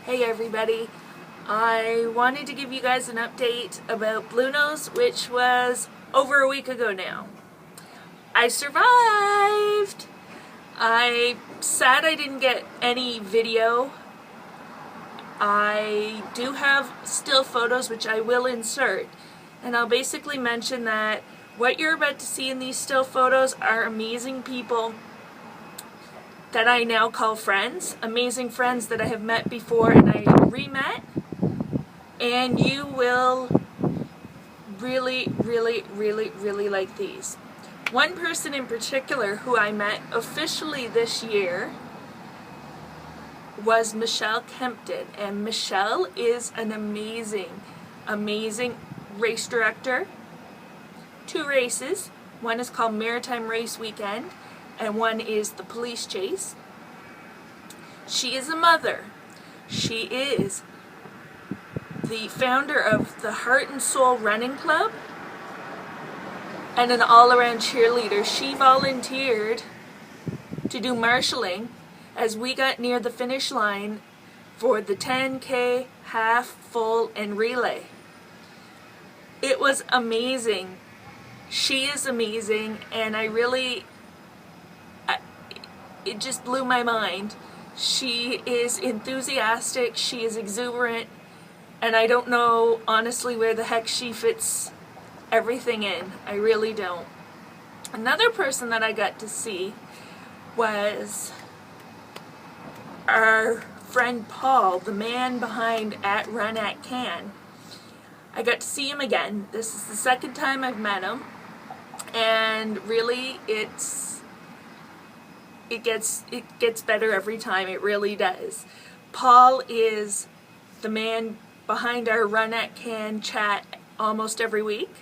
Hey everybody, I wanted to give you guys an update about Bluenose, which was over a week ago now. I survived! I'm sad I didn't get any video. I do have still photos which I will insert, and I'll basically mention that what you're about to see in these still photos are amazing people that I now call friends, amazing friends that I have met before and I re-met, and you will really like these. One person in particular who I met officially this year was Michelle Kempton, and Michelle is an amazing race director. 2 races. One is called Maritime Race Weekend and one is the Police Chase. She is a mother. She is the founder of the Heart and Soul Running Club and an all-around cheerleader. She volunteered to do marshalling as we got near the finish line for the 10K, half, full, and relay. It was amazing. She is amazing, and it just blew my mind. She is enthusiastic, she is exuberant, and I don't know honestly where the heck she fits everything in. I really don't. Another person that I got to see was our friend Paul, the man behind Run at Can. I got to see him again. This is the second time I've met him, and really it gets better every time. It really does. Paul is the man behind our Run at Can chat almost every week.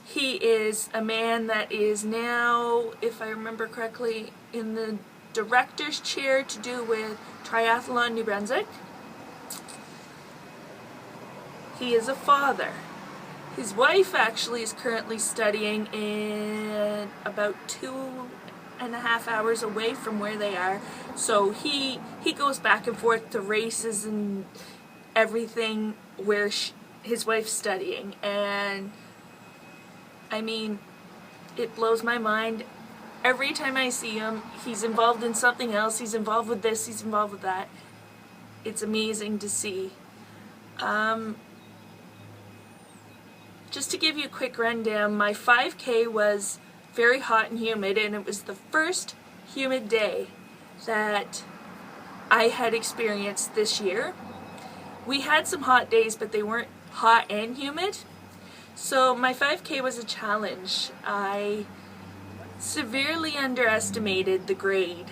He is a man that is now, if I remember correctly, in the director's chair to do with Triathlon New Brunswick. He is a father. His wife actually is currently studying in about 2.5 hours away from where they are. So he goes back and forth to races and everything where his wife's studying. And I mean, it blows my mind. Every time I see him, he's involved in something else. He's involved with this, he's involved with that. It's amazing to see. Just to give you a quick rundown, my 5K was very hot and humid, and it was the first humid day that I had experienced this year. We had some hot days, but they weren't hot and humid. So my 5K was a challenge. I severely underestimated the grade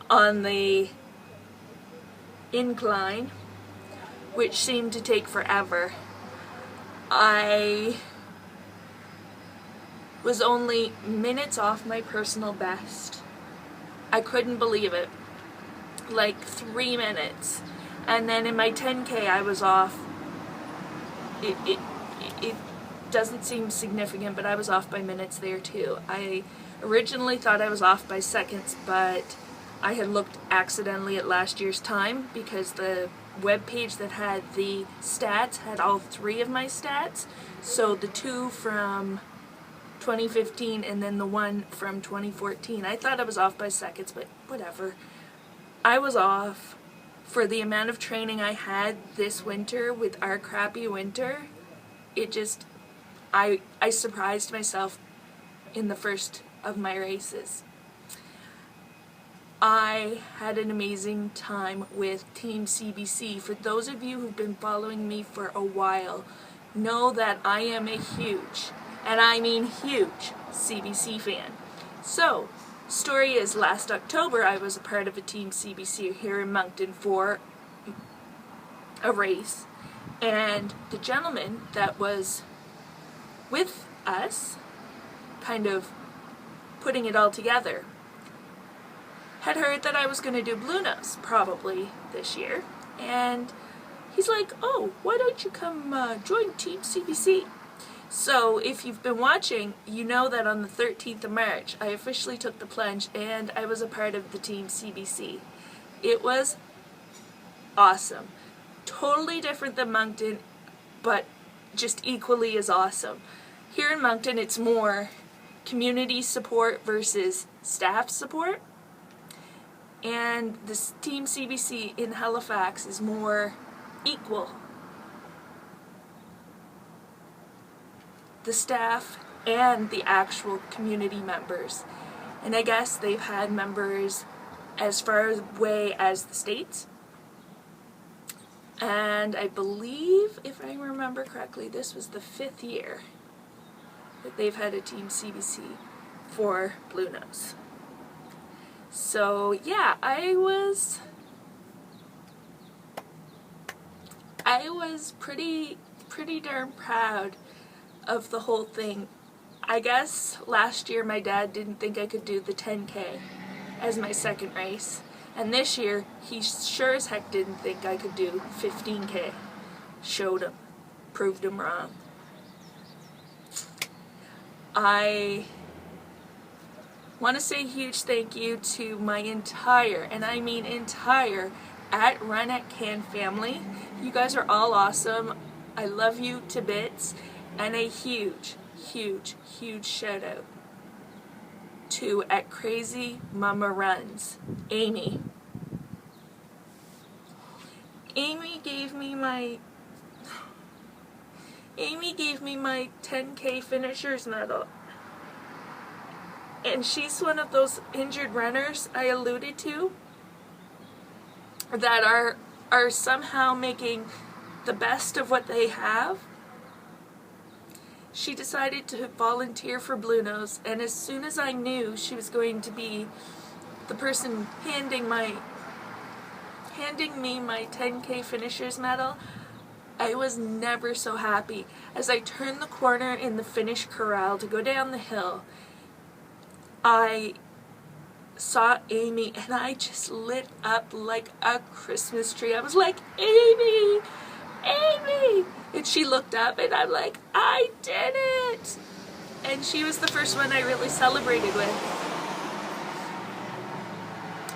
on the incline, which seemed to take forever. I was only minutes off my personal best. I couldn't believe it. Like 3 minutes. And then in my 10K I was off. It doesn't seem significant, but I was off by minutes there too. I originally thought I was off by seconds, but I had looked accidentally at last year's time because the web page that had the stats had all 3 of my stats. So the 2 from 2015 and then the 1 from 2014. I thought I was off by seconds, but whatever. I was off for the amount of training I had this winter with our crappy winter. It just, I surprised myself in the first of my races. I had an amazing time with Team CBC. For those of you who've been following me for a while, know that I am a huge, and I mean huge, CBC fan. So, story is last October I was a part of a Team CBC here in Moncton for a race, and the gentleman that was with us, kind of putting it all together, had heard that I was going to do Bluenose probably this year, and he's like, oh, why don't you come join Team CBC? So if you've been watching, you know that on the 13th of March I officially took the plunge and I was a part of the Team CBC. It was awesome. Totally different than Moncton, but just equally as awesome. Here in Moncton, it's more community support versus staff support. And this Team CBC in Halifax is more equal. The staff and the actual community members. And I guess they've had members as far away as the States. And I believe, if I remember correctly, this was the 5th year that they've had a Team CBC for Bluenose. So yeah, I was pretty darn proud of the whole thing. I guess last year my dad didn't think I could do the 10K as my second race, and this year he sure as heck didn't think I could do 15K. Showed him, proved him wrong. I want to say a huge thank you to my entire, and I mean entire, at Run at Can family. You guys are all awesome. I love you to bits. And a huge shout out to at Crazy Mama Runs, Amy. Amy gave me my 10K finishers medal. And she's one of those injured runners I alluded to that are somehow making the best of what they have. She decided to volunteer for Bluenose, and as soon as I knew she was going to be the person handing me my 10K finishers medal, I was never so happy. As I turned the corner in the finish corral to go down the hill, I saw Amy and I just lit up like a Christmas tree. I was like, Amy! Amy! And she looked up and I'm like, I did it! And she was the first one I really celebrated with.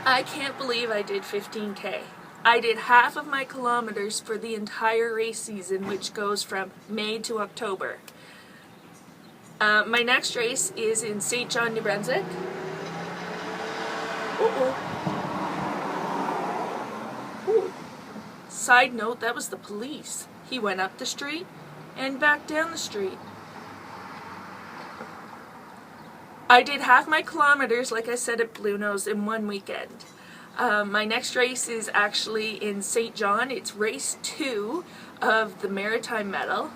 I can't believe I did 15K. I did half of my kilometers for the entire race season, which goes from May to October. My next race is in St. John, New Brunswick. Ooh. Side note, that was the police. He went up the street and back down the street. I did half my kilometers, like I said, at Bluenose in one weekend. My next race is actually in St. John. It's race 2 of the Maritime Medal.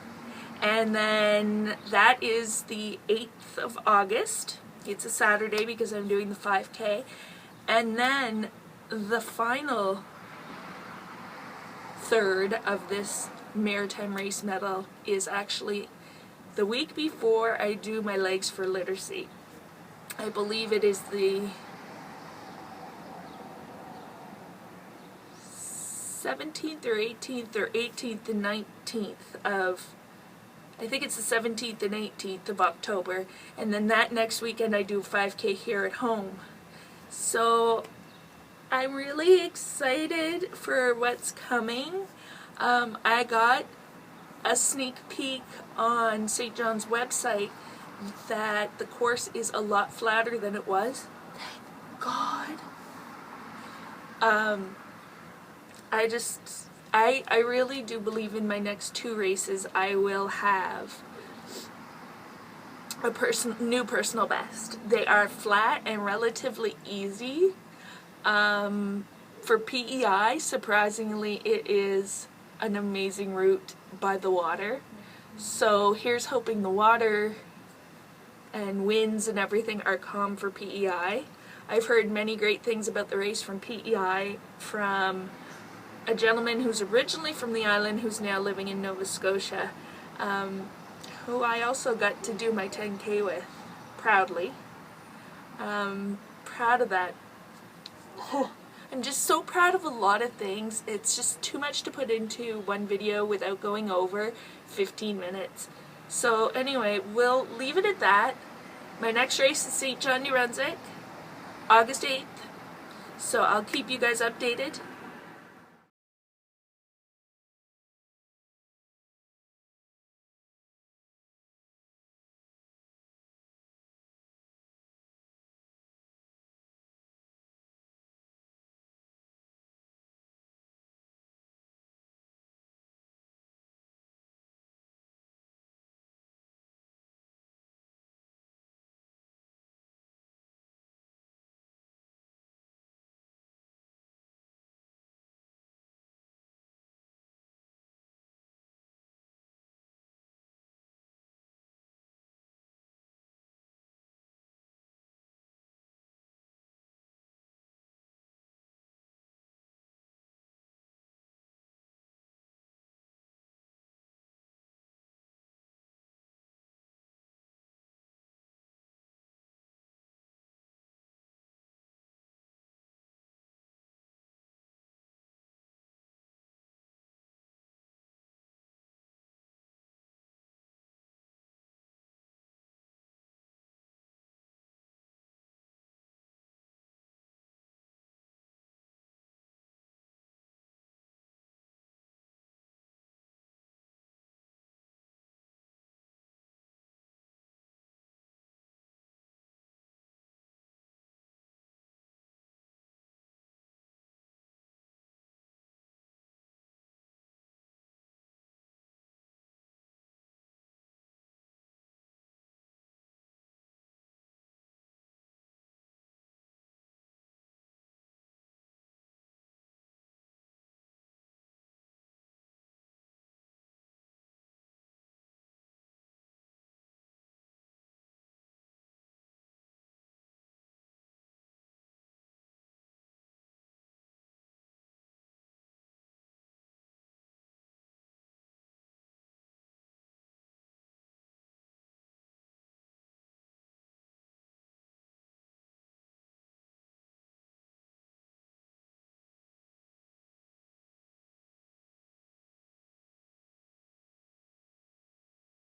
And then that is the 8th of August. It's a Saturday because I'm doing the 5K. And then the final third of this Maritime Race Medal is actually the week before I do my legs for literacy. I believe it is the 17th or 18th and 19th of, I think it's the 17th and 18th of October, and then that next weekend I do 5K here at home. So I'm really excited for what's coming. I got a sneak peek on St. John's website that the course is a lot flatter than it was. Thank God. I really do believe in my next 2 races I will have a new personal best. They are flat and relatively easy. For PEI, surprisingly, it is an amazing route by the water. So here's hoping the water and winds and everything are calm for PEI. I've heard many great things about the race from PEI from a gentleman who's originally from the island who's now living in Nova Scotia, who I also got to do my 10K with, proudly. Proud of that. I'm just so proud of a lot of things. It's just too much to put into one video without going over 15 minutes. So anyway, we'll leave it at that. My next race is St. John, New Brunswick, August 8th. So I'll keep you guys updated